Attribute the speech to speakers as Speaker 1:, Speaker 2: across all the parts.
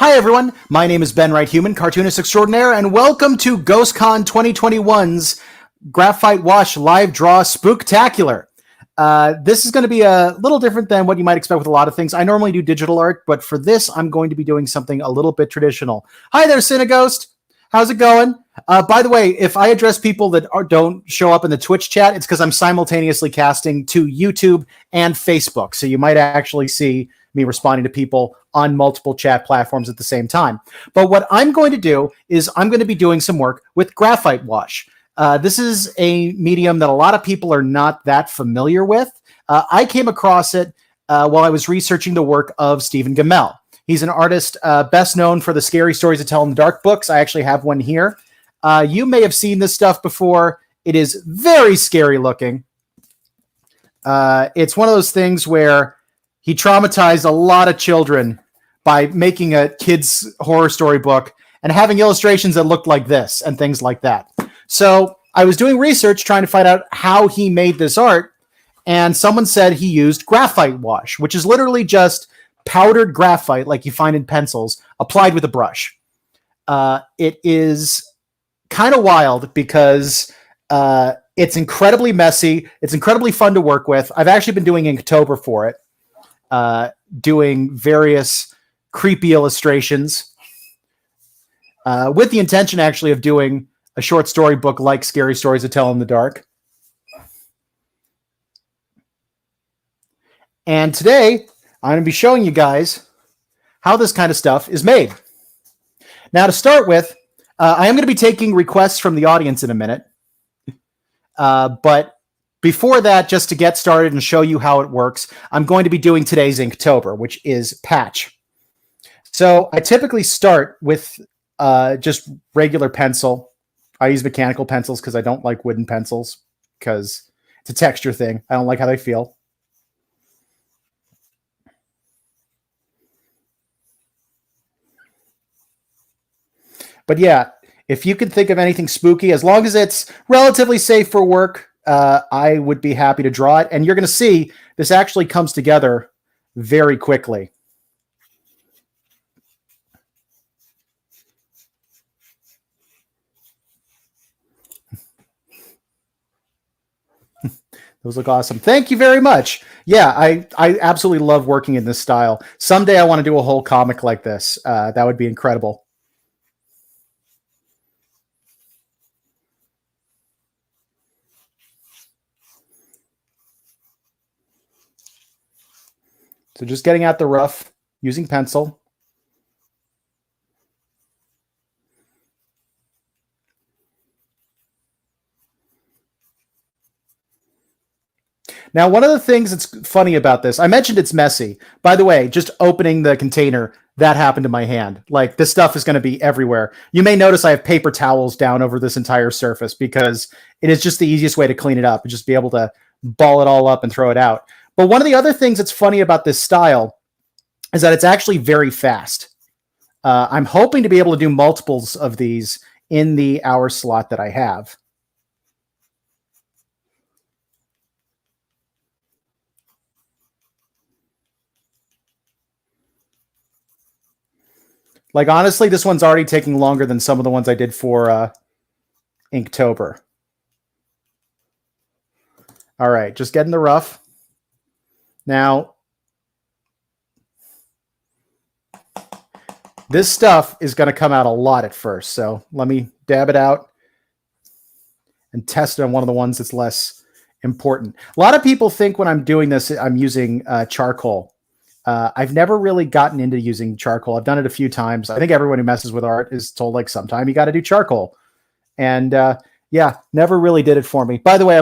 Speaker 1: Hi everyone, my name is Ben Wright Human, cartoonist extraordinaire, and welcome to GhostCon2021's Graphite Wash Live Draw Spooktacular. This is going to be a little different than what you might expect with a lot of things. I normally do digital art, but for this, I'm going to be doing something a little bit traditional. Hi there, Cineghost. How's it going? By the way, if I address people that don't show up in the Twitch chat, it's because I'm simultaneously casting to YouTube and Facebook, so you might actually see me responding to people on multiple chat platforms at the same time. But what I'm going to do is I'm going to be doing some work with graphite wash. This is a medium that a lot of people are not that familiar with. I came across it while I was researching the work of Stephen Gammell. He's an artist best known for the Scary Stories to Tell in the Dark books. I actually have one here. You may have seen this stuff before. It is very scary looking. It's one of those things where he traumatized a lot of children by making a kid's horror story book and having illustrations that looked like this and things like that. So I was doing research trying to find out how he made this art, and someone said he used graphite wash, which is literally just powdered graphite like you find in pencils applied with a brush. It is kind of wild because it's incredibly messy. It's incredibly fun to work with. I've actually been doing Inktober for it. Doing various creepy illustrations with the intention actually of doing a short story book like Scary Stories to Tell in the Dark. And today I'm going to be showing you guys how this kind of stuff is made. Now to start with, I am going to be taking requests from the audience in a minute. But before that, just to get started and show you how it works, I'm going to be doing today's Inktober, which is patch. So I typically start with just regular pencil. I use mechanical pencils because I don't like wooden pencils because it's a texture thing. I don't like how they feel. But yeah, if you can think of anything spooky, as long as it's relatively safe for work, I would be happy to draw it. And you're going to see this actually comes together very quickly. Those look awesome. Thank you very much. Yeah, I absolutely love working in this style. Someday I want to do a whole comic like this. That would be incredible. So just getting out the rough, using pencil. Now, one of the things that's funny about this, I mentioned it's messy. By the way, just opening the container, that happened to my hand. Like, this stuff is going to be everywhere. You may notice I have paper towels down over this entire surface because it is just the easiest way to clean it up and just be able to ball it all up and throw it out. But one of the other things that's funny about this style is that it's actually very fast. I'm hoping to be able to do multiples of these in the hour slot that I have. Like, honestly, this one's already taking longer than some of the ones I did for Inktober. All right, just getting the rough. Now, this stuff is going to come out a lot at first, so let me dab it out and test it on one of the ones that's less important. A lot of people think when I'm doing this, I'm using charcoal. I've never really gotten into using charcoal. I've done it a few times. I think everyone who messes with art is told, like, sometime you got to do charcoal. And yeah, never really did it for me. By the way,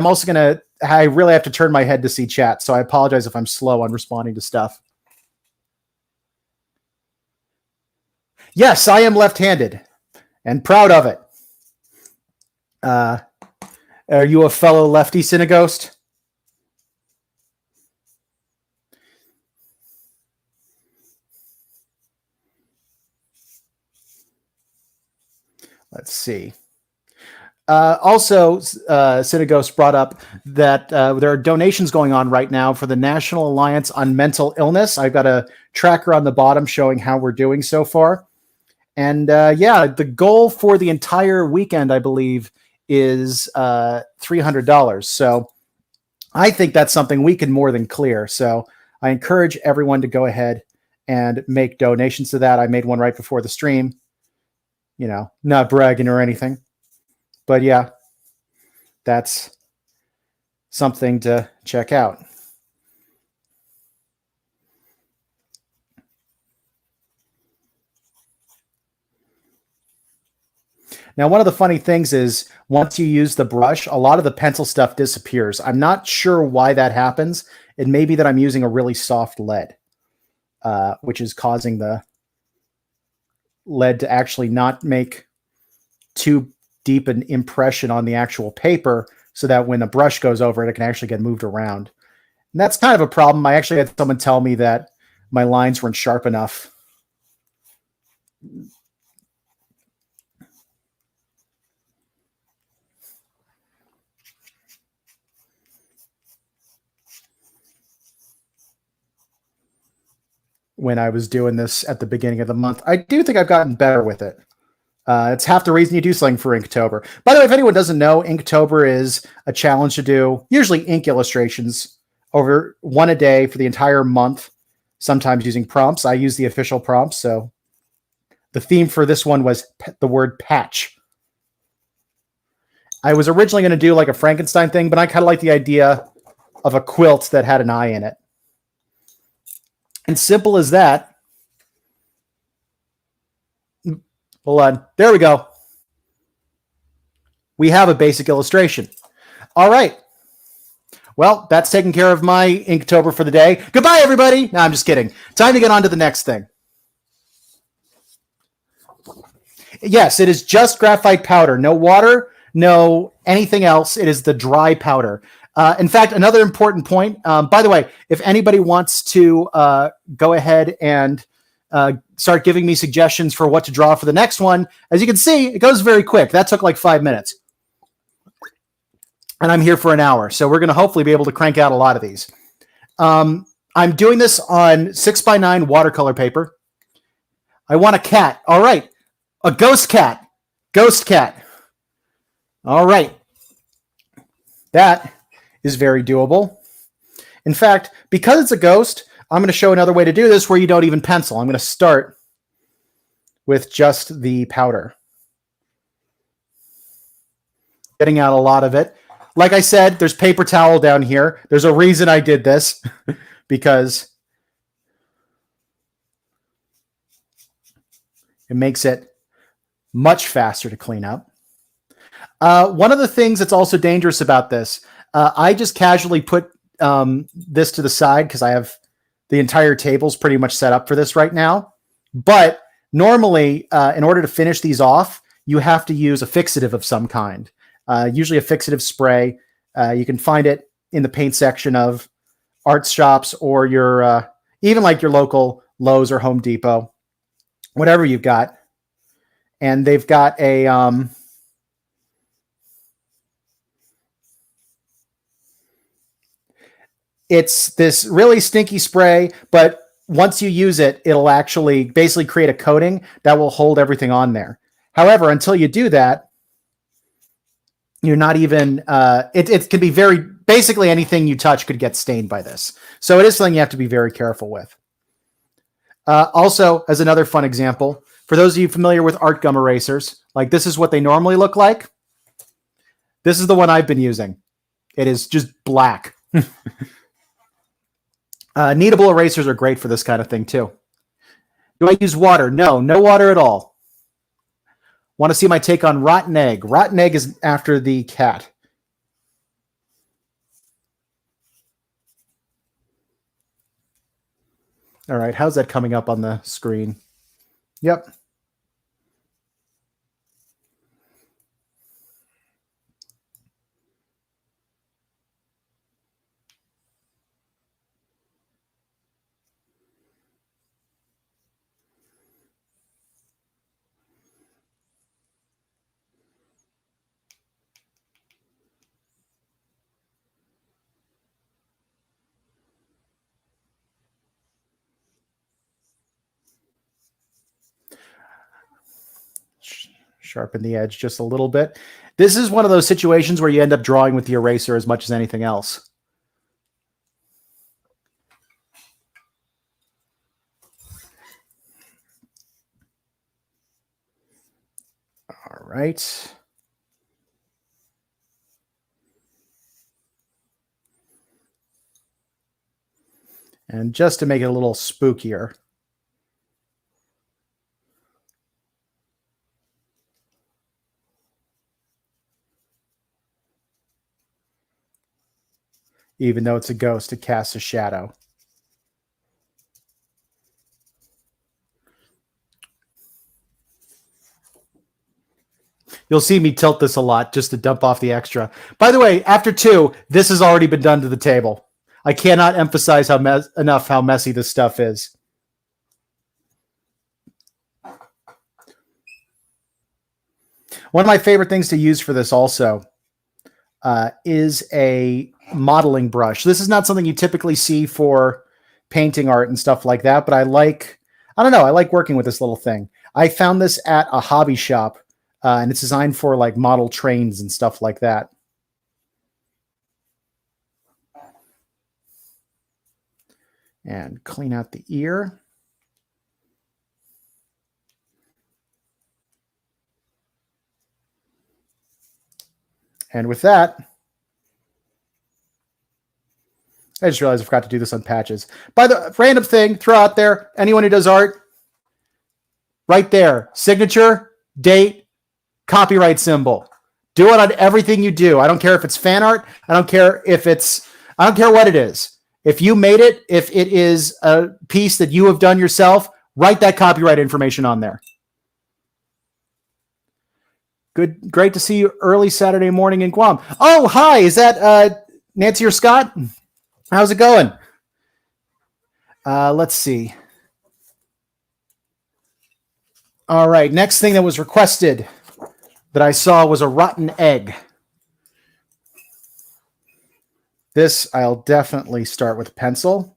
Speaker 1: I really have to turn my head to see chat, so I apologize if I'm slow on responding to stuff. Yes, I am left-handed and proud of it. Are you a fellow lefty, Cineghost? Let's see. Also, Cineghost brought up that there are donations going on right now for the National Alliance on Mental Illness. I've got a tracker on the bottom showing how we're doing so far. And yeah, the goal for the entire weekend, I believe, is $300. So I think that's something we can more than clear. So I encourage everyone to go ahead and make donations to that. I made one right before the stream, you know, not bragging or anything, but yeah, that's something to check out. Now, one of the funny things is once you use the brush, a lot of the pencil stuff disappears. I'm not sure why that happens. It may be that I'm using a really soft lead, which is causing the lead to actually not make too deep an impression on the actual paper so that when the brush goes over it, it can actually get moved around. And that's kind of a problem. I actually had someone tell me that my lines weren't sharp enough. When I was doing this at the beginning of the month. I do think I've gotten better with it. It's half the reason you do something for Inktober. By the way, if anyone doesn't know, Inktober is a challenge to do usually ink illustrations over one a day for the entire month, sometimes using prompts. I use the official prompts. So the theme for this one was the word patch. I was originally going to do like a Frankenstein thing, but I kind of like the idea of a quilt that had an eye in it. And simple as that. Hold on. There we go. We have a basic illustration. All right. Well, that's taking care of my Inktober for the day. Goodbye, everybody. No, I'm just kidding. Time to get on to the next thing. Yes, it is just graphite powder. No water, no anything else. It is the dry powder. In fact, another important point, by the way, if anybody wants to go ahead and start giving me suggestions for what to draw for the next one, as you can see, it goes very quick. That took like 5 minutes. And I'm here for an hour. So we're going to hopefully be able to crank out a lot of these. I'm doing this on 6x9 watercolor paper. I want a cat. All right. A ghost cat. Ghost cat. All right. That is very doable. In fact, because it's a ghost, I'm going to show another way to do this where you don't even pencil. I'm going to start with just the powder. Getting out a lot of it. Like I said, there's paper towel down here. There's a reason I did this because it makes it much faster to clean up. One of the things that's also dangerous about this, I just casually put this to the side because I have the entire table's pretty much set up for this right now. But normally, in order to finish these off, you have to use a fixative of some kind. Usually a fixative spray. You can find it in the paint section of art shops or your even like your local Lowe's or Home Depot, whatever you've got. And they've got a it's this really stinky spray, but once you use it, it'll actually basically create a coating that will hold everything on there. However, until you do that, you're not even, it can be very, basically anything you touch could get stained by this. So it is something you have to be very careful with. Also, as another fun example, for those of you familiar with art gum erasers, like this is what they normally look like. This is the one I've been using. It is just black. Kneadable erasers are great for this kind of thing too. Do I use water? No, no water at all. Want to see my take on rotten egg? Rotten egg is after the cat. All right, how's that coming up on the screen? Yep. Sharpen the edge just a little bit. This is one of those situations where you end up drawing with the eraser as much as anything else. All right. And just to make it a little spookier, even though it's a ghost, it casts a shadow. You'll see me tilt this a lot just to dump off the extra. By the way, after 2, this has already been done to the table. I cannot emphasize enough how messy this stuff is. One of my favorite things to use for this also is a modeling brush. This is not something you typically see for painting art and stuff like that, but I like working with this little thing. I found this at a hobby shop, and it's designed for like model trains and stuff like that. And clean out the ear. And with that, I just realized I forgot to do this on patches. By the random thing, throw out there, anyone who does art, right there, signature, date, copyright symbol. Do it on everything you do. I don't care if it's fan art. I don't care what it is. If you made it, if it is a piece that you have done yourself, write that copyright information on there. Good, great to see you early Saturday morning in Guam. Oh, hi, is that Nancy or Scott? How's it going? Let's see. All right, next thing that was requested that I saw was a rotten egg. This I'll definitely start with pencil.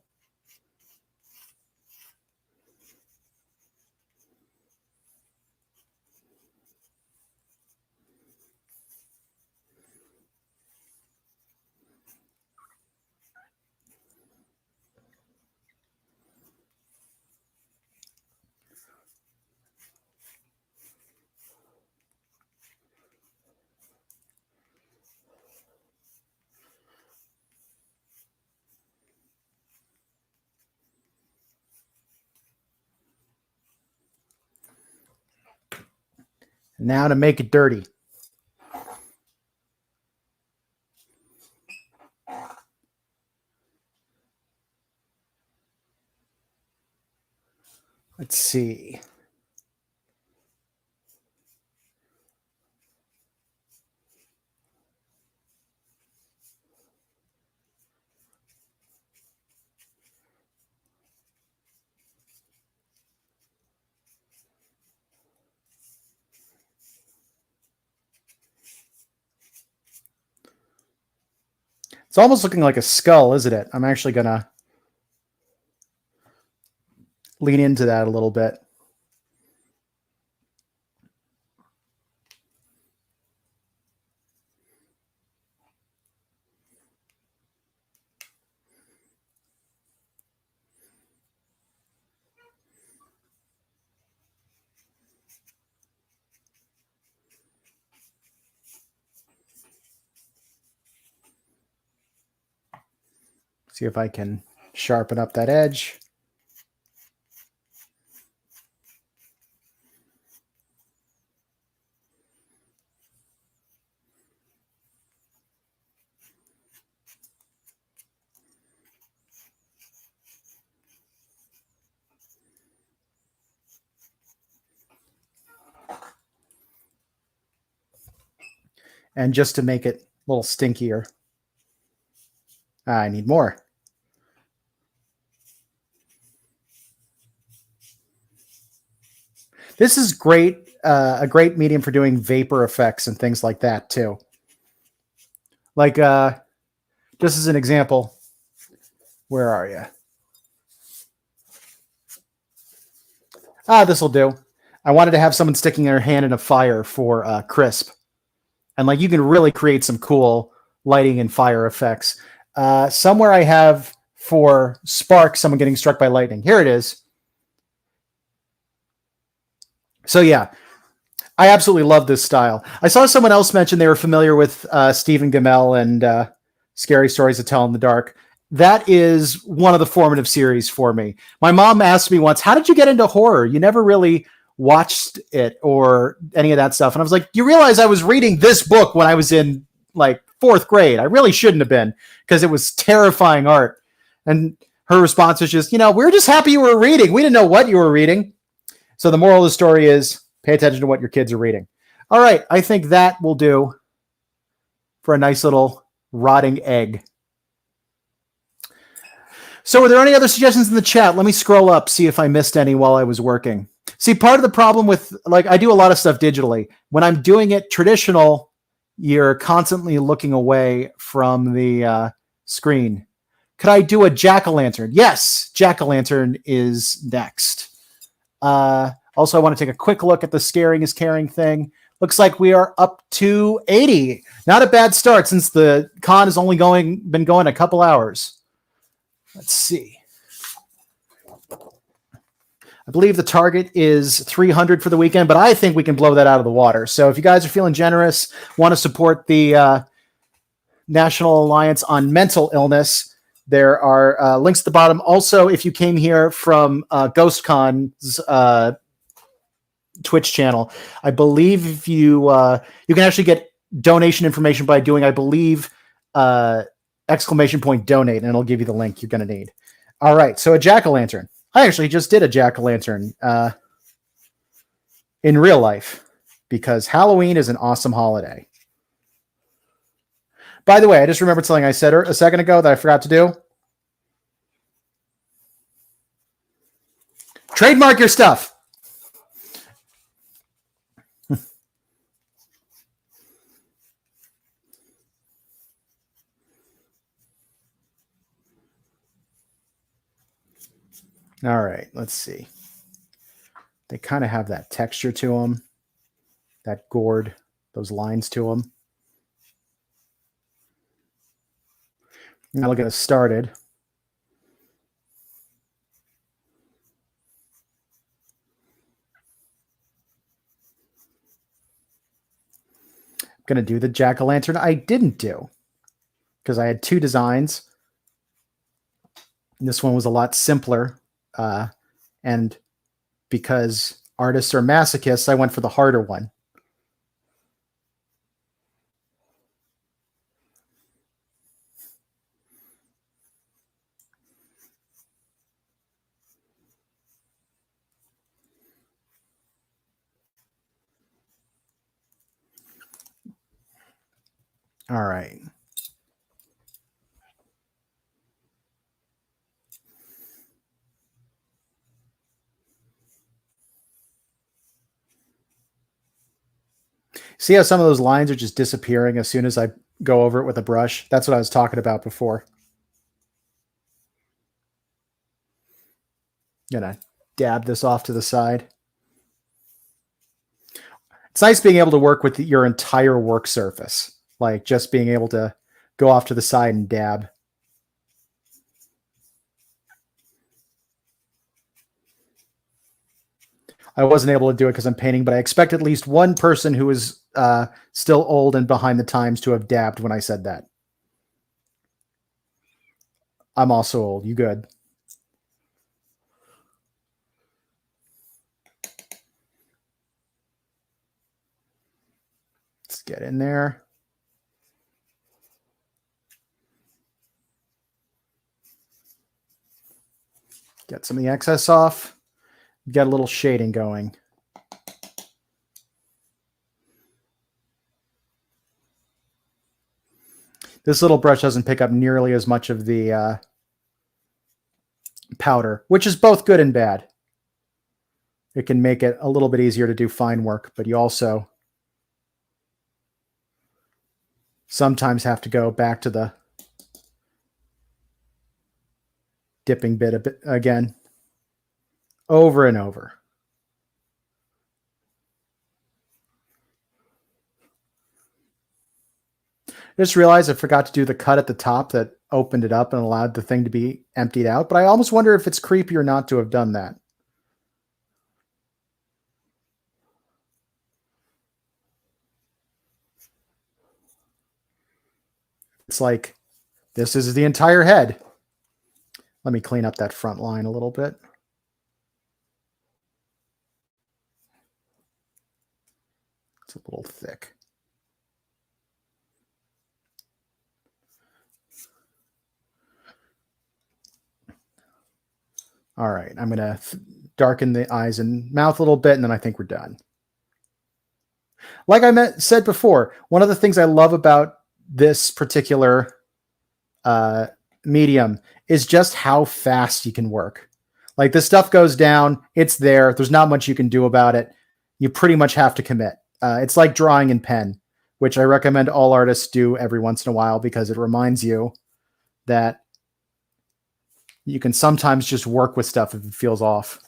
Speaker 1: Now to make it dirty. Let's see. It's almost looking like a skull, isn't it? I'm actually going to lean into that a little bit. See if I can sharpen up that edge. And just to make it a little stinkier, I need more. This is great, a great medium for doing vapor effects and things like that too. Like, just as an example, where are you? This will do. I wanted to have someone sticking their hand in a fire for crisp. And like you can really create some cool lighting and fire effects. Somewhere I have for spark, someone getting struck by lightning. Here it is. So yeah, I absolutely love this style. I saw someone else mention they were familiar with Stephen Gammell and Scary Stories to Tell in the Dark. That is one of the formative series for me. My mom asked me once, how did you get into horror? You never really watched it or any of that stuff. And I was like, you realize I was reading this book when I was in like 4th grade. I really shouldn't have been because it was terrifying art. And her response was just, we're just happy you were reading. We didn't know what you were reading. So the moral of the story is pay attention to what your kids are reading. All right. I think that will do for a nice little rotting egg. So were there any other suggestions in the chat? Let me scroll up, see if I missed any while I was working. See, part of the problem with, like, I do a lot of stuff digitally. When I'm doing it traditional, you're constantly looking away from the screen. Could I do a jack-o'-lantern? Yes, jack-o'-lantern is next. Also, I want to take a quick look at the scaring is caring thing. Looks like we are up to 80. Not a bad start since the con has only been going a couple hours. Let's see. I believe the target is 300 for the weekend, but I think we can blow that out of the water. So if you guys are feeling generous, want to support the National Alliance on Mental Illness, there are links at the bottom. Also, if you came here from GhostCon's Twitch channel, I believe you can actually get donation information by doing, I believe, !donate, and it'll give you the link you're going to need. All right, so a jack-o'-lantern. I actually just did a jack-o'-lantern in real life because Halloween is an awesome holiday. By the way, I just remembered something I said a second ago that I forgot to do. Trademark your stuff. All right, let's see. They kind of have that texture to them, that gourd, those lines to them. Now we'll get us started. I'm going to do the jack-o'-lantern I didn't do because I had 2 designs. This one was a lot simpler. And because artists are masochists, I went for the harder one. All right. See how some of those lines are just disappearing as soon as I go over it with a brush? That's what I was talking about before. I'm going to dab this off to the side. It's nice being able to work with your entire work surface, like just being able to go off to the side and dab. I wasn't able to do it because I'm painting, but I expect at least one person who is still old and behind the times to have dabbed when I said that. I'm also old. You good? Let's get in there. Get some of the excess off. Get a little shading going. This little brush doesn't pick up nearly as much of the powder, which is both good and bad. It can make it a little bit easier to do fine work, but you also sometimes have to go back to the dipping bit a bit again, over and over. Just realized I forgot to do the cut at the top that opened it up and allowed the thing to be emptied out, but I almost wonder if it's creepy or not to have done that. It's like, this is the entire head. Let me clean up that front line a little bit. It's a little thick. All right, I'm going to darken the eyes and mouth a little bit, and then I think we're done. Like I said before, one of the things I love about this particular medium is just how fast you can work. Like, this stuff goes down, it's there, there's not much you can do about it. You pretty much have to commit. It's like drawing in pen, which I recommend all artists do every once in a while because it reminds you that you can sometimes just work with stuff if it feels off.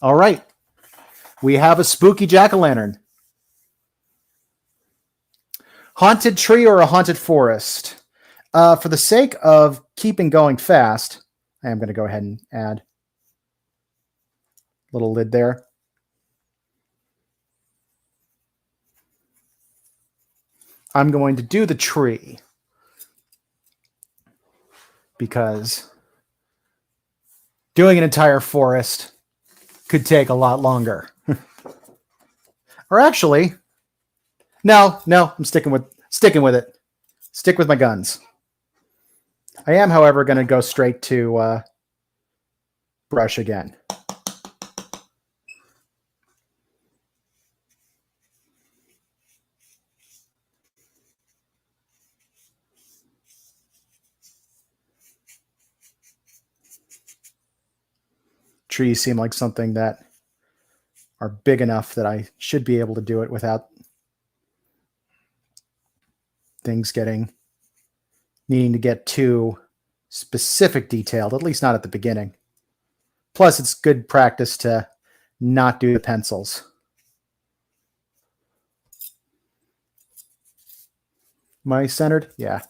Speaker 1: All right. We have a spooky jack-o'-lantern. Haunted tree or a haunted forest? For the sake of keeping going fast, I am going to go ahead and add a little lid there. I'm going to do the tree because doing an entire forest could take a lot longer. Or actually, no, I'm sticking with it. Stick with my guns. I am, however, going to go straight to brush again. Trees seem like something that are big enough that I should be able to do it without things needing to get too specific detailed, at least not at the beginning. Plus, it's good practice to not do the pencils. Am I centered? Yeah.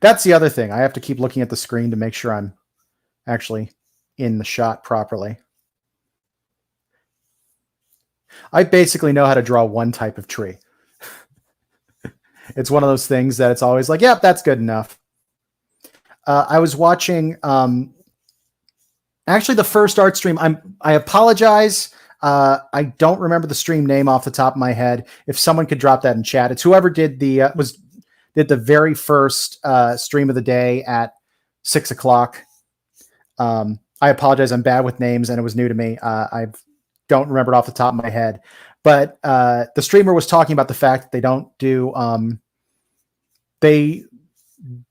Speaker 1: That's the other thing. I have to keep looking at the screen to make sure I'm actually in the shot properly. I basically know how to draw one type of tree. It's one of those things that it's always like, yep, that's good enough. I was watching actually the first art stream. I apologize. I don't remember the stream name off the top of my head. If someone could drop that in chat, it's whoever did the did the very first stream of the day at 6 o'clock. I apologize. I'm bad with names and it was new to me. I don't remember it off the top of my head, but the streamer was talking about the fact that they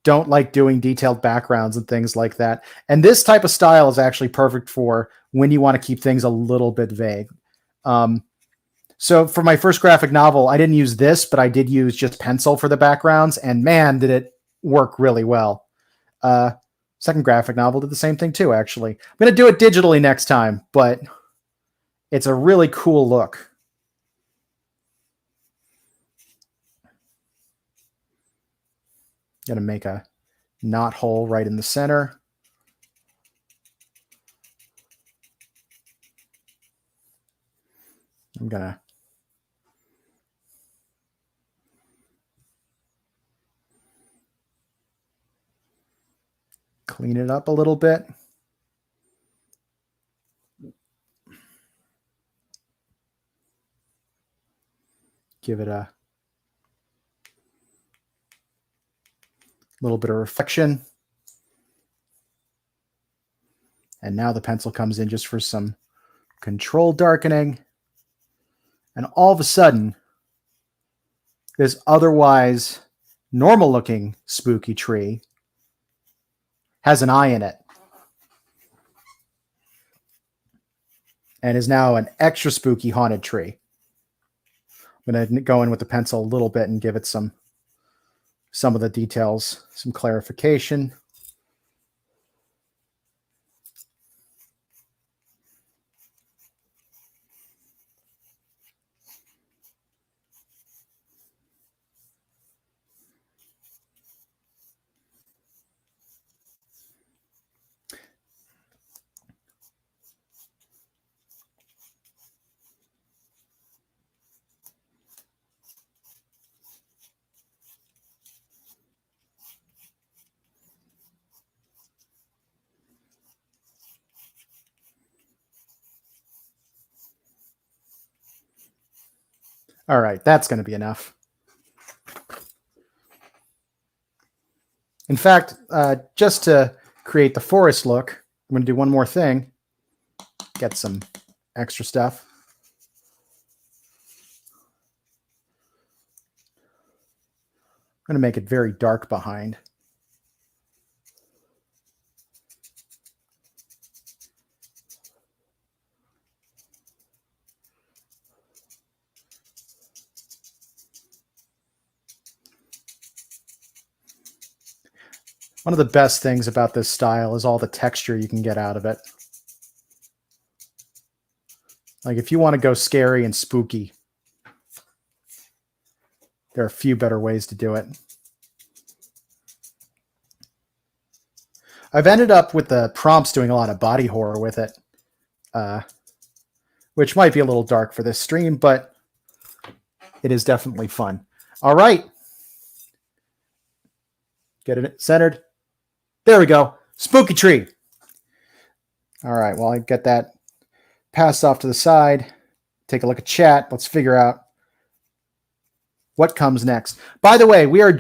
Speaker 1: don't like doing detailed backgrounds and things like that. And this type of style is actually perfect for when you want to keep things a little bit vague. So for my first graphic novel, I didn't use this, but I did use just pencil for the backgrounds, and man, did it work really well. Second graphic novel did the same thing too, actually. I'm going to do it digitally next time, but it's a really cool look. Going to make a knot hole right in the center. I'm going to clean it up a little bit. Give it a little bit of reflection. And now the pencil comes in just for some control darkening. And all of a sudden, this otherwise normal looking spooky tree has an eye in it. And is now an extra spooky haunted tree. I'm going to go in with the pencil a little bit and give it some of the details, some clarification. All right, that's going to be enough. In fact, just to create the forest look, I'm going to do one more thing. Get some extra stuff. I'm going to make it very dark behind. One of the best things about this style is all the texture you can get out of it. Like if you want to go scary and spooky, there are a few better ways to do it. I've ended up with the prompts doing a lot of body horror with it, which might be a little dark for this stream, but it is definitely fun. All right. Get it centered. There we go. Spooky tree. All right. Well, I get that passed off to the side. Take a look at chat. Let's figure out what comes next. By the way, we are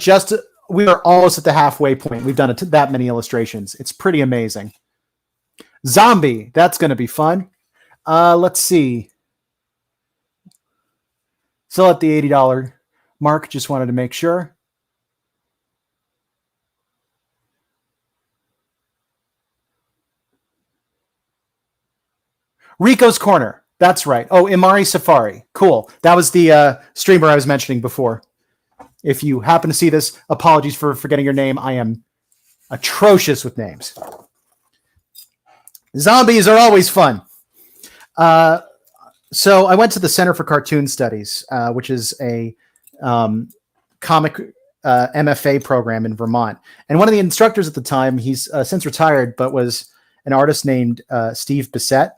Speaker 1: almost at the halfway point. We've done that many illustrations. It's pretty amazing. Zombie. That's going to be fun. Let's see. Still at the $80 mark. Just wanted to make sure. Rico's Corner. That's right. Oh, Imari Safari. Cool. That was the streamer I was mentioning before. If you happen to see this, apologies for forgetting your name. I am atrocious with names. Zombies are always fun. So I went to the Center for Cartoon Studies, which is a comic MFA program in Vermont. And one of the instructors at the time, he's since retired, but was an artist named Steve Bissett.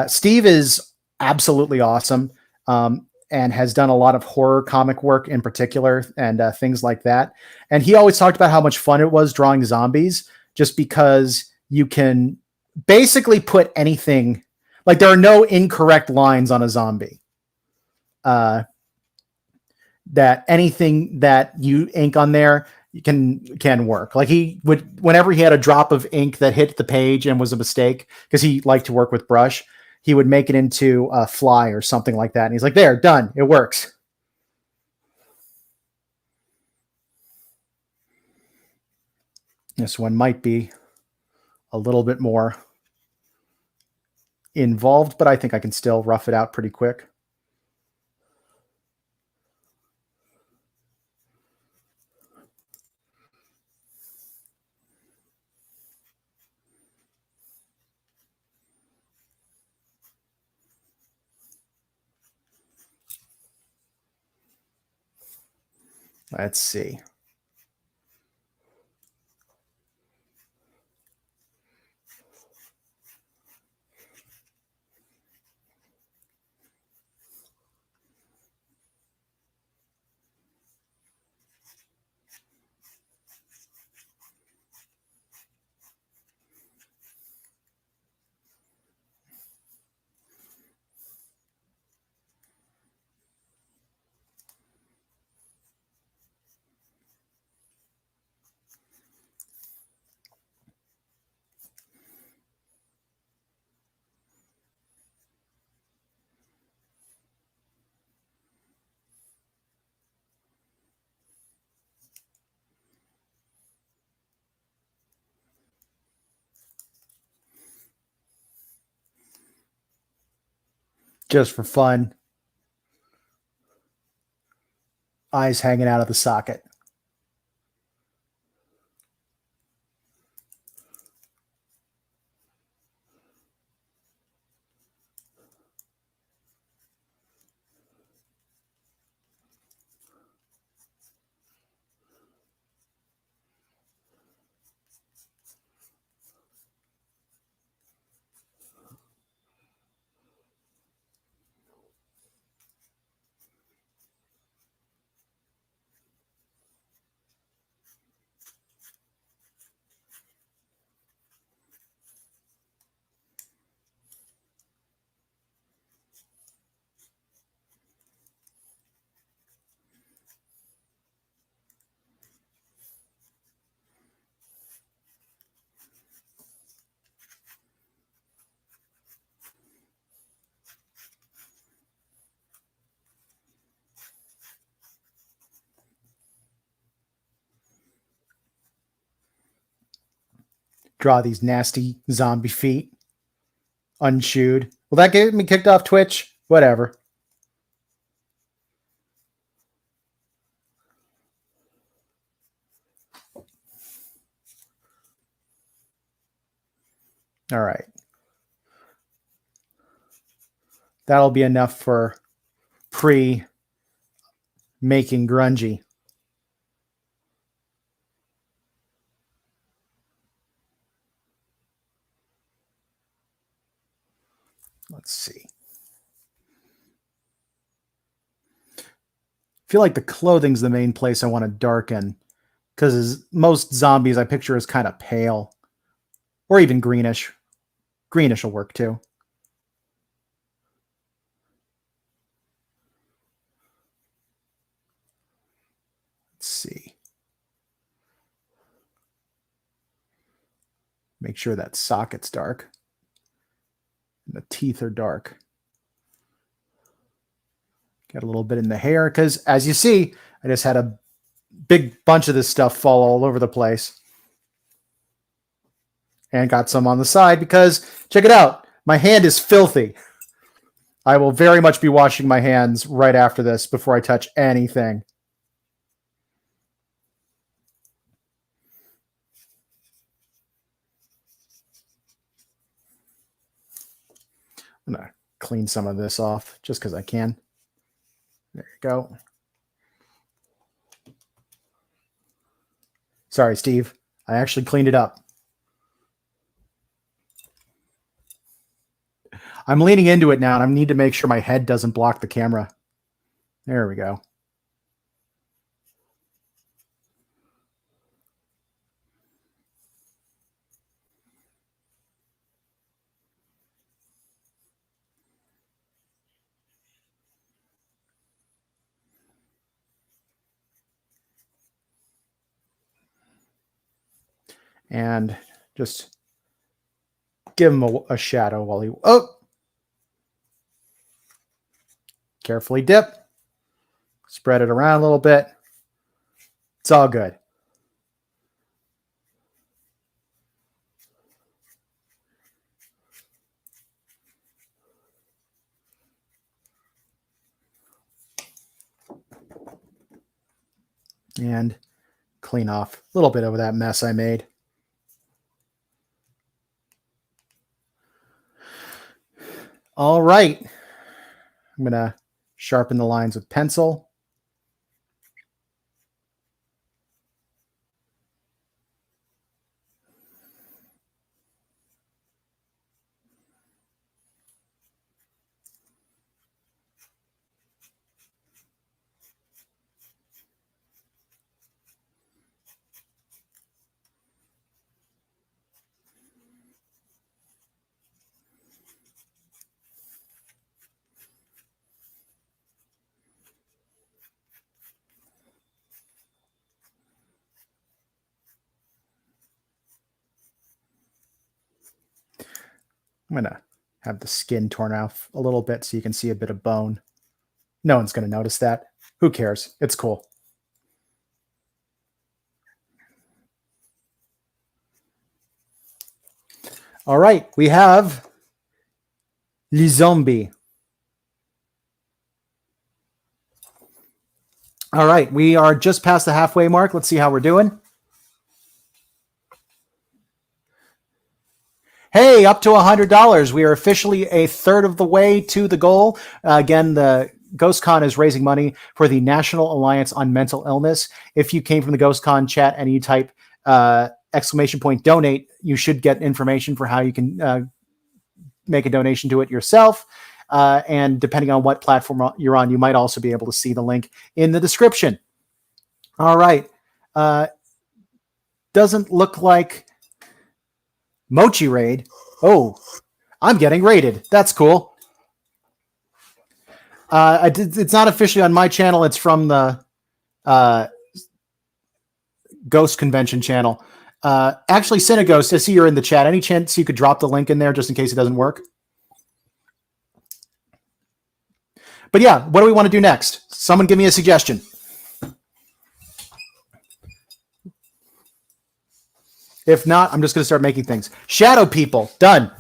Speaker 1: Steve is absolutely awesome and has done a lot of horror comic work in particular and things like that. And he always talked about how much fun it was drawing zombies just because you can basically put anything, like there are no incorrect lines on a zombie. That anything that you ink on there can work. Like he would, whenever he had a drop of ink that hit the page and was a mistake, because he liked to work with brush, he would make it into a fly or something like that. And he's like, there, done. It works. This one might be a little bit more involved, but I think I can still rough it out pretty quick. Let's see. Just for fun. Eyes hanging out of the socket. Draw these nasty zombie feet. Unchewed. Will that get me kicked off Twitch? Whatever. All right. That'll be enough for pre-making grungy. Let's see. I feel like the clothing's the main place I want to darken, because most zombies I picture as kind of pale or even greenish. Greenish will work too. Let's see. Make sure that socket's dark. And the teeth are dark. Got a little bit in the hair because, as you see, I just had a big bunch of this stuff fall all over the place. And got some on the side because, check it out, my hand is filthy. I will very much be washing my hands right after this before I touch anything. I'm going to clean some of this off just because I can. There you go. Sorry, Steve. I actually cleaned it up. I'm leaning into it now, and I need to make sure my head doesn't block the camera. There we go. And just give him a shadow while he... Oh! Carefully dip. Spread it around a little bit. It's all good. And clean off a little bit of that mess I made. All right. I'm going to sharpen the lines with pencil. I'm going to have the skin torn off a little bit so you can see a bit of bone. No one's going to notice that. Who cares? It's cool. All right, we have Les Zombies. All right, we are just past the halfway mark. Let's see how we're doing. Hey, up to $100. We are officially a third of the way to the goal. Again, the GhostCon is raising money for the National Alliance on Mental Illness. If you came from the GhostCon chat and you type !donate, you should get information for how you can make a donation to it yourself. And depending on what platform you're on, you might also be able to see the link in the description. All right. Doesn't look like Mochi raid. Oh, I'm getting raided. That's cool. It's not officially on my channel. It's from the Ghost Convention channel. Actually, Cineghost, I see you're in the chat. Any chance you could drop the link in there just in case it doesn't work? But yeah, what do we want to do next? Someone give me a suggestion. If not, I'm just going to start making things. Shadow people, done.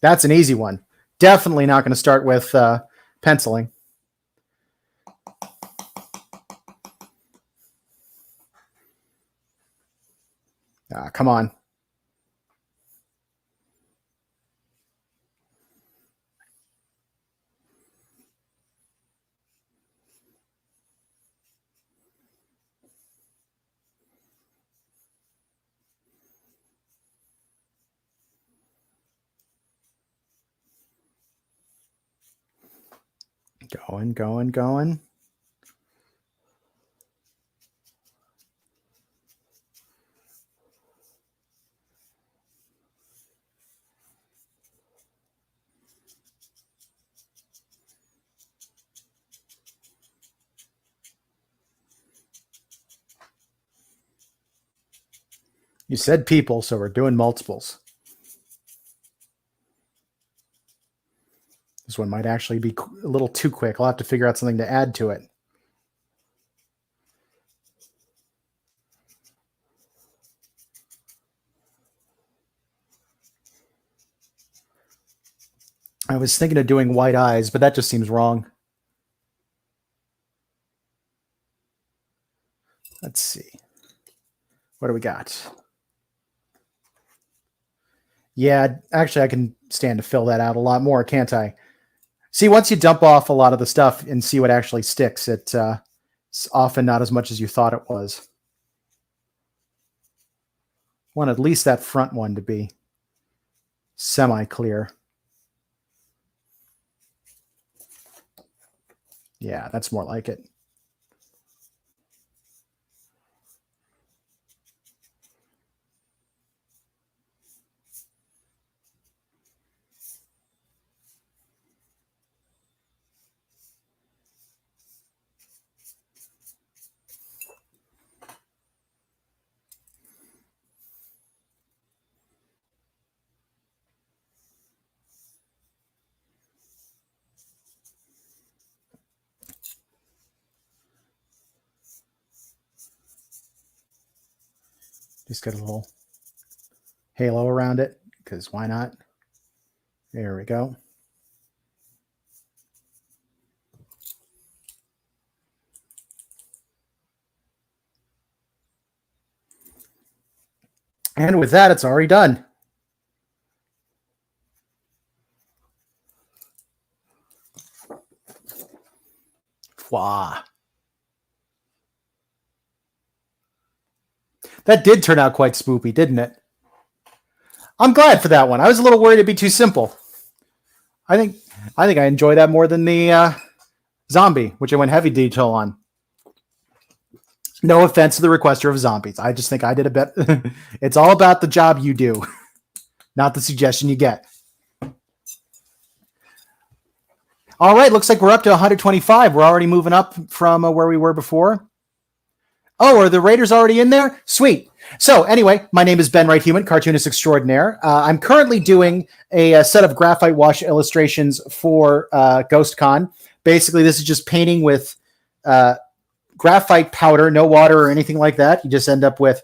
Speaker 1: That's an easy one. Definitely not going to start with penciling. Come on. Going. You said people, so we're doing multiples. This one might actually be a little too quick. I'll have to figure out something to add to it. I was thinking of doing white eyes, but that just seems wrong. Let's see. What do we got? Yeah, actually, I can stand to fill that out a lot more, can't I? See, once you dump off a lot of the stuff and see what actually sticks, it's often not as much as you thought it was. Want at least that front one to be semi-clear. Yeah, that's more like it. Just get a little halo around it, because why not? There we go. And with that, it's already done. Wow. That did turn out quite spoopy, didn't it? I'm glad for that one. I was a little worried it'd be too simple. I think I enjoy that more than the zombie, which I went heavy detail on. No offense to the requester of zombies. I just think I did a bit. It's all about the job you do, not the suggestion you get. All right, looks like we're up to 125. We're already moving up from where we were before. Oh, are the Raiders already in there? Sweet. So anyway, my name is Ben Wright Human, cartoonist extraordinaire. I'm currently doing a set of graphite wash illustrations for GhostCon. Basically, this is just painting with graphite powder, no water or anything like that. You just end up with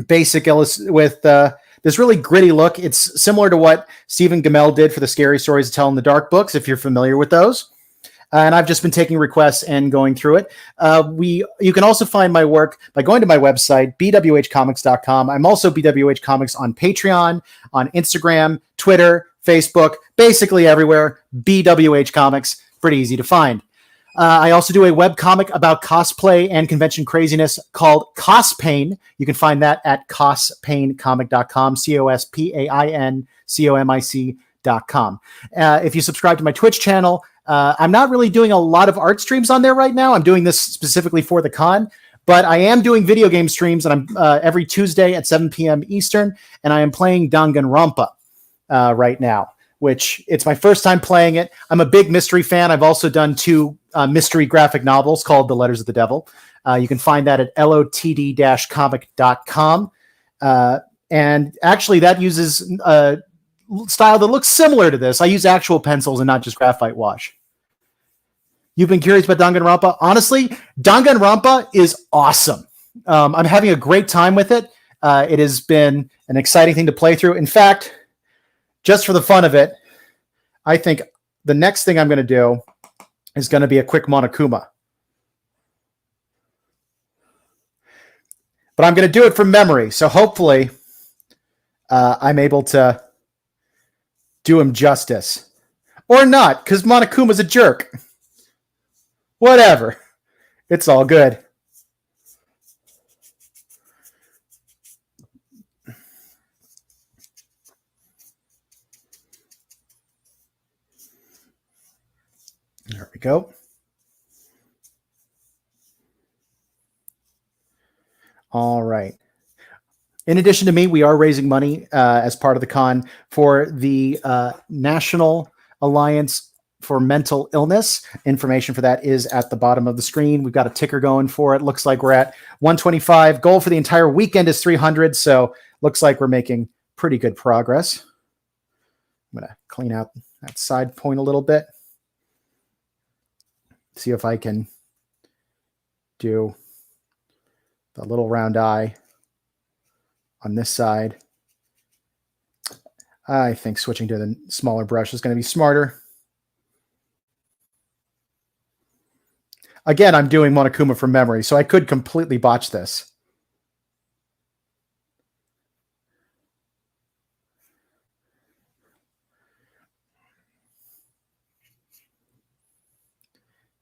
Speaker 1: basic with this really gritty look. It's similar to what Stephen Gamel did for the Scary Stories to Tell in the Dark books, if you're familiar with those. And I've just been taking requests and going through it. You can also find my work by going to my website, BWHComics.com. I'm also BWH Comics on Patreon, on Instagram, Twitter, Facebook, basically everywhere. BWH Comics, pretty easy to find. I also do a webcomic about cosplay and convention craziness called Cospain. You can find that at cospaincomic.com, COSPAINCOMIC.com. If you subscribe to my Twitch channel, I'm not really doing a lot of art streams on there right now. I'm doing this specifically for the con, but I am doing video game streams, and I'm every Tuesday at 7 p.m. Eastern, and I am playing Danganronpa right now, which it's my first time playing it. I'm a big mystery fan. I've also done 2 mystery graphic novels called The Letters of the Devil. You can find that at lotd-comic.com. And actually, that uses style that looks similar to this. I use actual pencils and not just graphite wash. You've been curious about Danganronpa? Honestly, Danganronpa is awesome. I'm having a great time with it. It has been an exciting thing to play through. In fact, just for the fun of it, I think the next thing I'm going to do is going to be a quick Monokuma. But I'm going to do it from memory, so hopefully I'm able to do him justice. Or not, because Monokuma's a jerk. Whatever. It's all good. There we go. All right. In addition to me, we are raising money as part of the con for the National Alliance for Mental Illness. Information for that is at the bottom of the screen. We've got a ticker going for it. Looks like we're at 125. Goal for the entire weekend is 300. So looks like we're making pretty good progress. I'm going to clean out that side point a little bit. See if I can do the little round eye on this side. I think switching to the smaller brush is going to be smarter. Again, I'm doing Monokuma from memory, so I could completely botch this.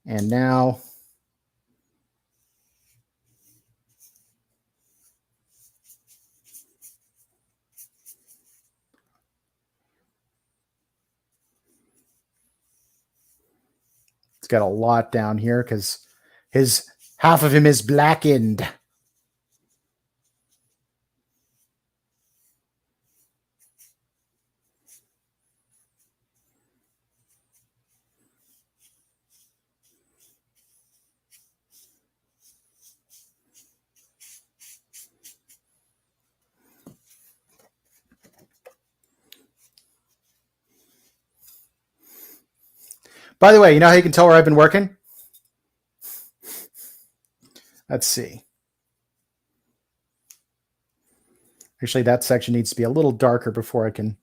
Speaker 1: And now it's got a lot down here because half of him is blackened. By the way, you know how you can tell where I've been working? Let's see. Actually, that section needs to be a little darker before I can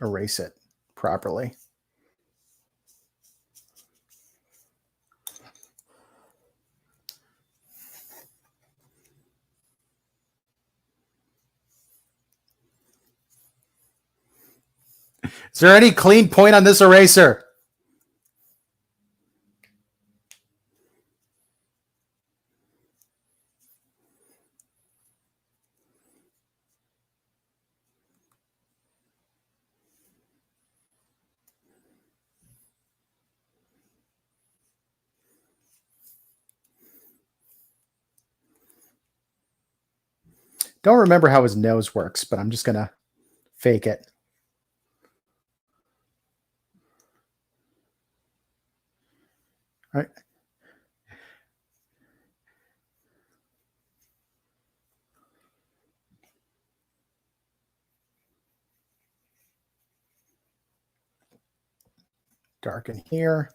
Speaker 1: erase it properly. Is there any clean point on this eraser? Don't remember how his nose works, but I'm just going to fake it. All right. Darken here.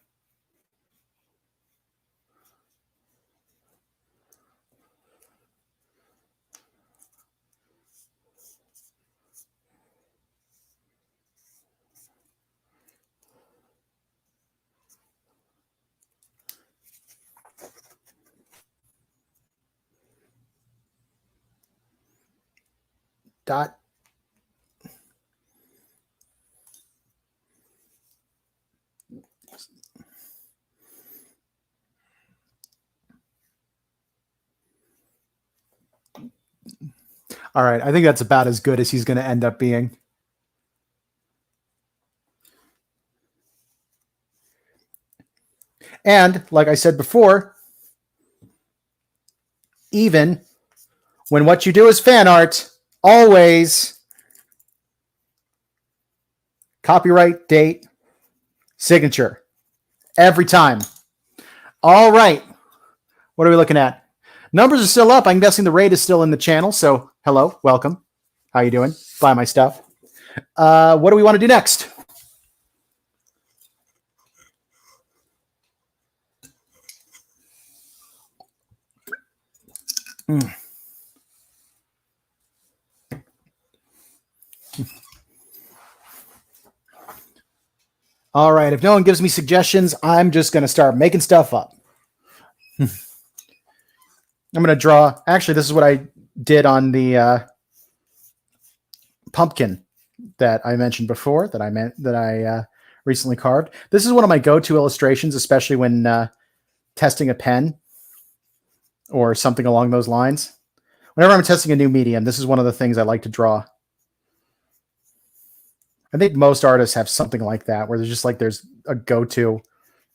Speaker 1: Dot. All right, I think that's about as good as he's going to end up being. And like I said before, even when what you do is fan art, always copyright, date, signature. Every time. All right. What are we looking at? Numbers are still up. I'm guessing the raid is still in the channel. So hello, welcome. How you doing? Buy my stuff. What do we want to do next? All right. If no one gives me suggestions, I'm just going to start making stuff up. I'm going to draw. Actually, this is what I did on the pumpkin that I mentioned before that I recently carved. This is one of my go-to illustrations, especially when testing a pen or something along those lines. Whenever I'm testing a new medium, this is one of the things I like to draw. I think most artists have something like that, where there's a go-to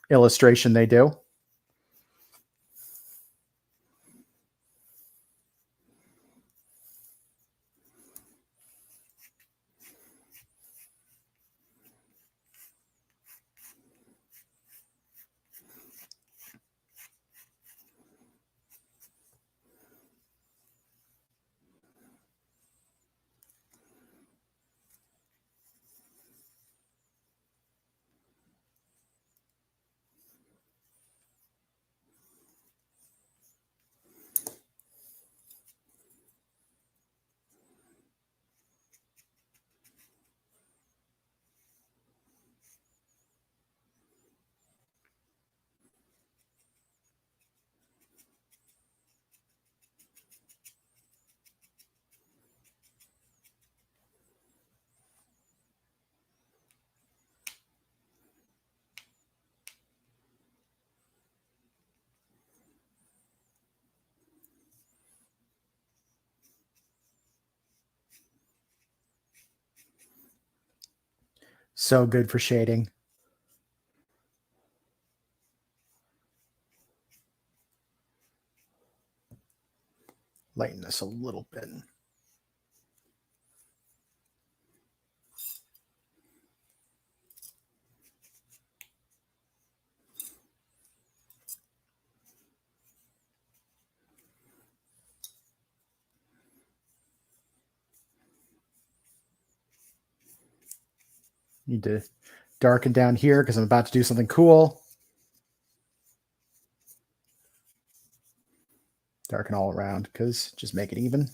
Speaker 1: illustration they do. So good for shading. Lighten this a little bit. Need to darken down here because I'm about to do something cool. Darken all around because just make it even.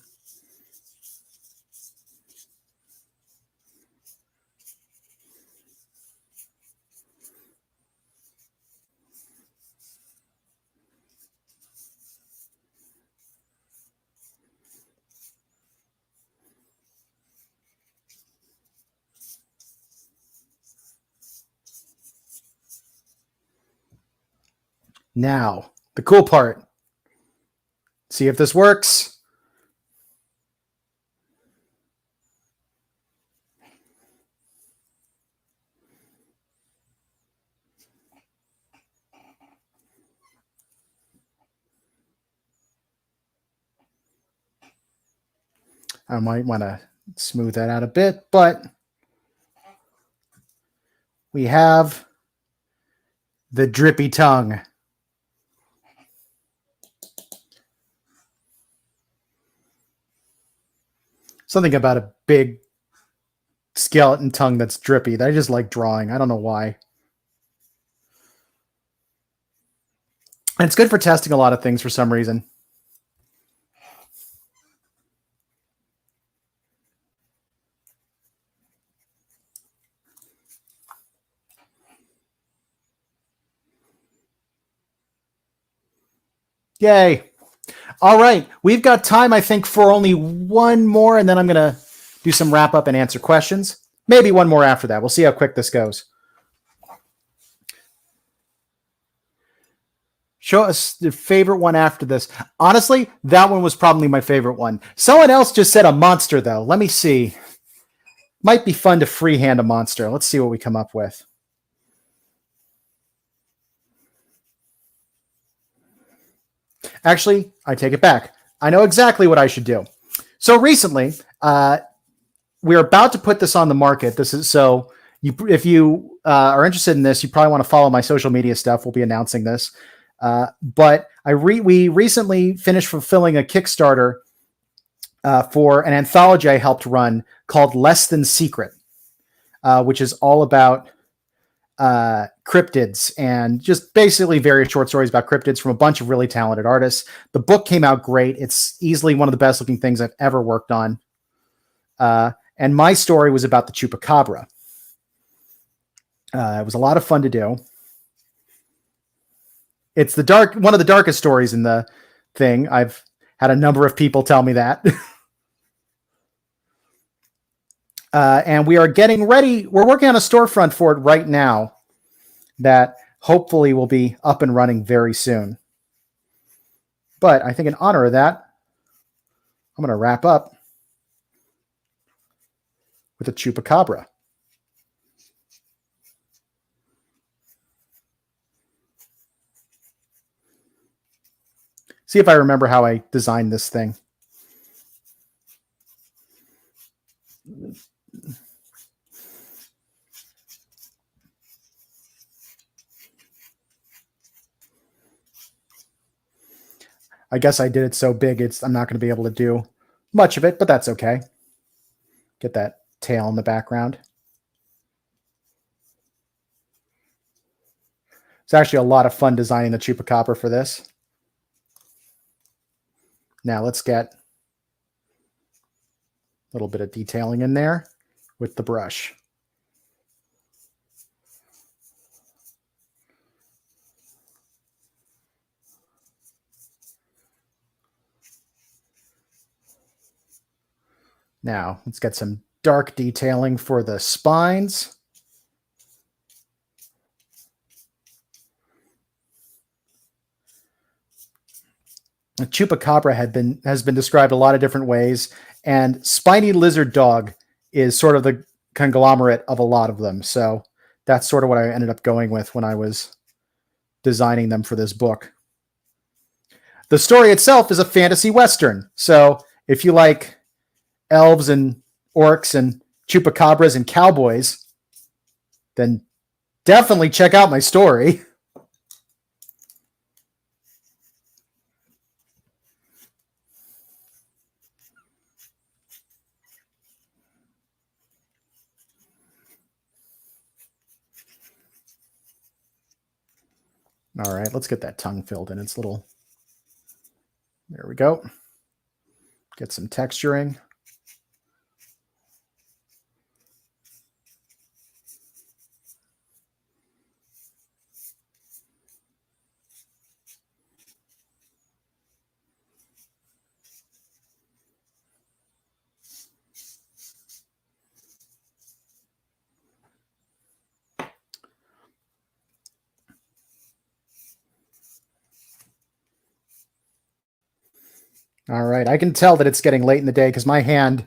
Speaker 1: Now, the cool part. See if this works. I might want to smooth that out a bit, but we have the drippy tongue. Something about a big skeleton tongue that's drippy that I just like drawing. I don't know why. And it's good for testing a lot of things for some reason. Yay. All right. We've got time, I think, for only one more, and then I'm going to do some wrap up and answer questions. Maybe one more after that. We'll see how quick this goes. Show us the favorite one after this. Honestly, that one was probably my favorite one. Someone else just said a monster, though. Let me see. Might be fun to freehand a monster. Let's see what we come up with. Actually, I take it back. I know exactly what I should do. So recently, we're about to put this on the market. This is so if you are interested in this, you probably want to follow my social media stuff. We'll be announcing this. But we recently finished fulfilling a Kickstarter for an anthology I helped run called Less Than Secret, which is all about cryptids and just basically various short stories about cryptids from a bunch of really talented artists. The book came out great. It's easily one of the best looking things I've ever worked on. And my story was about the chupacabra. It was a lot of fun to do. It's one of the darkest stories in the thing. I've had a number of people tell me that. And we are getting ready. We're working on a storefront for it right now that hopefully will be up and running very soon. But I think in honor of that, I'm going to wrap up with a chupacabra. See if I remember how I designed this thing. I guess I did it so big, I'm not going to be able to do much of it, but that's okay. Get that tail in the background. It's actually a lot of fun designing the chupacabra for this. Now let's get a little bit of detailing in there with the brush. Now let's get some dark detailing for the spines. The chupacabra has been described a lot of different ways, and spiny lizard dog is sort of the conglomerate of a lot of them. So that's sort of what I ended up going with when I was designing them for this book. The story itself is a fantasy western. So if you like elves and orcs and chupacabras and cowboys, then definitely check out my story. All right, let's get that tongue filled in. It's little. There we go. Get some texturing. All right, I can tell that it's getting late in the day because my hand,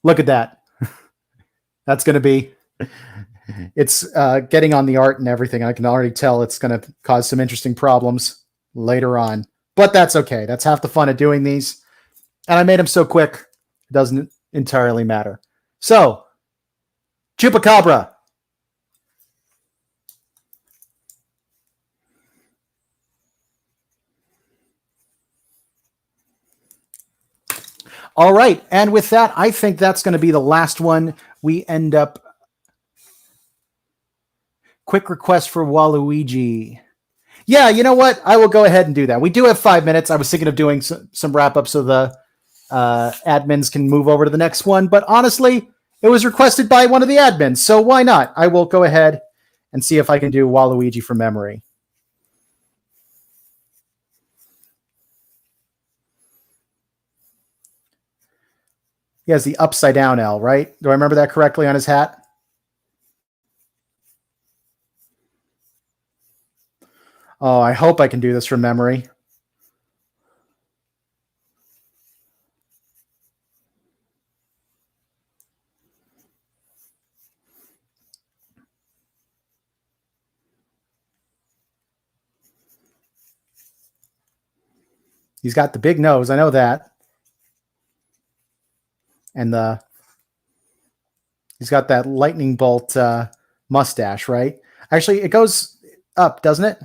Speaker 1: look at that. That's going to be, it's getting on the art and everything. I can already tell it's going to cause some interesting problems later on. But that's okay. That's half the fun of doing these. And I made them so quick, it doesn't entirely matter. So, chupacabra. All right. And with that, I think that's going to be the last one. We end up. Quick request for Waluigi. Yeah, you know what? I will go ahead and do that. We do have 5 minutes. I was thinking of doing some wrap up so the admins can move over to the next one. But honestly, it was requested by one of the admins. So why not? I will go ahead and see if I can do Waluigi from memory. He has the upside down L, right? Do I remember that correctly on his hat? Oh, I hope I can do this from memory. He's got the big nose. I know that. And he's got that lightning bolt mustache, right? Actually, it goes up, doesn't it?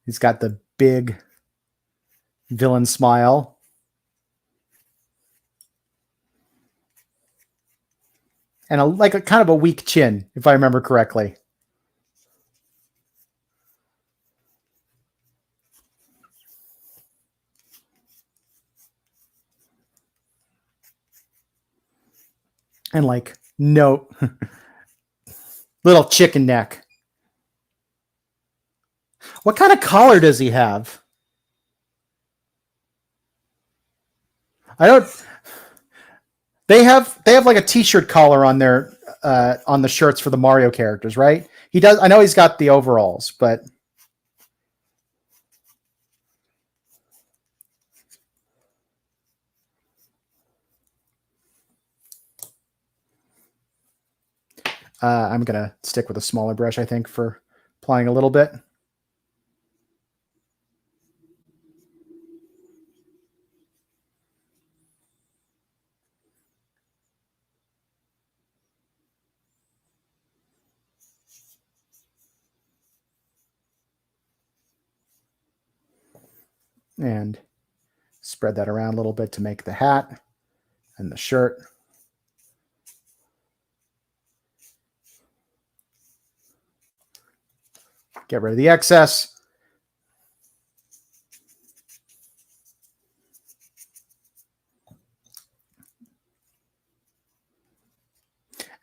Speaker 1: He's got the big villain smile. And like a kind of a weak chin, if I remember correctly. And like, no. Little chicken neck. What kind of collar does he have? I don't. They have like a t-shirt collar on their on the shirts for the Mario characters, right? He does. I know he's got the overalls, but I'm gonna stick with a smaller brush, I think, for applying a little bit. And spread that around a little bit to make the hat and the shirt. Get rid of the excess.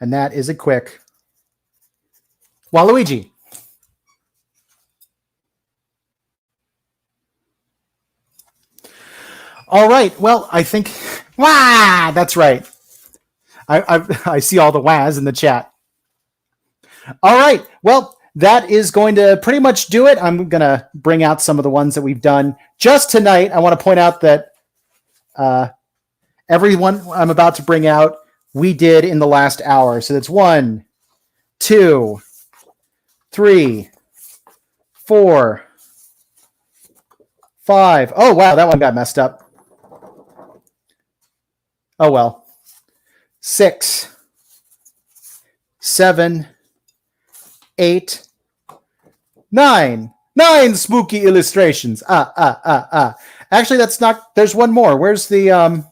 Speaker 1: And that is a quick Waluigi. All right. Well, I think, wah, that's right. I see all the wahs in the chat. All right. Well, that is going to pretty much do it. I'm going to bring out some of the ones that we've done just tonight. I want to point out that everyone I'm about to bring out, we did in the last hour. So that's 1, 2, 3, 4, 5. Oh, wow. That one got messed up. Oh, well. 6, 7, 8, 9. 9 spooky illustrations. Actually, that's not... There's one more. Where's the...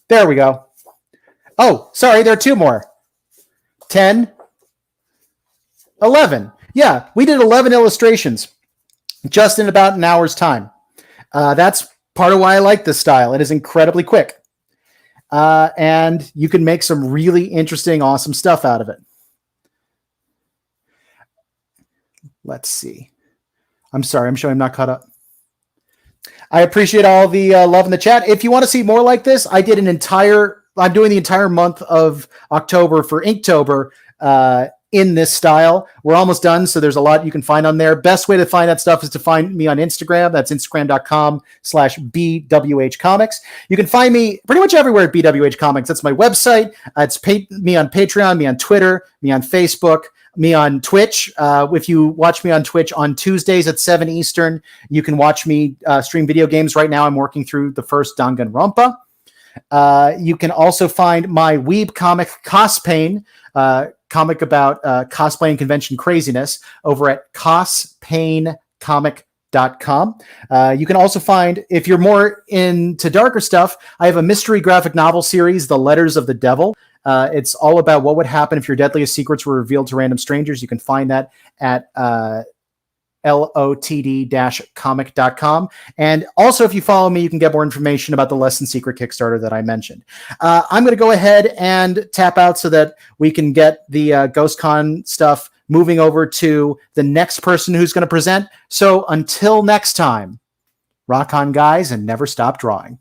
Speaker 1: There we go. Oh, sorry. There are 2 more. 10, 11. Yeah, we did 11 illustrations just in about an hour's time. That's part of why I like this style. It is incredibly quick. And you can make some really interesting, awesome stuff out of it. Let's see. I'm sorry. I'm showing I'm not caught up. I appreciate all the love in the chat. If you want to see more like this, I'm doing the entire month of October for Inktober in this style. We're almost done, so there's a lot you can find on there. Best way to find that stuff is to find me on Instagram. That's instagram.com/BWHComics. You can find me pretty much everywhere at BWHComics. That's my website. It's me on Patreon, me on Twitter, me on Facebook, me on Twitch. If you watch me on Twitch on Tuesdays at 7 Eastern, you can watch me stream video games. Right now, I'm working through the first Danganronpa. You can also find my Weeb comic, Cospain, comic about cosplay and convention craziness over at cospaincomic.com. You can also find, if you're more into darker stuff, I have a mystery graphic novel series, The Letters of the Devil. It's all about what would happen if your deadliest secrets were revealed to random strangers. You can find that at lotd-comic.com. And also, if you follow me, you can get more information about the Less Than Secret Kickstarter that I mentioned. I'm going to go ahead and tap out so that we can get the GhostCon stuff moving over to the next person who's going to present. So until next time, rock on, guys, and never stop drawing.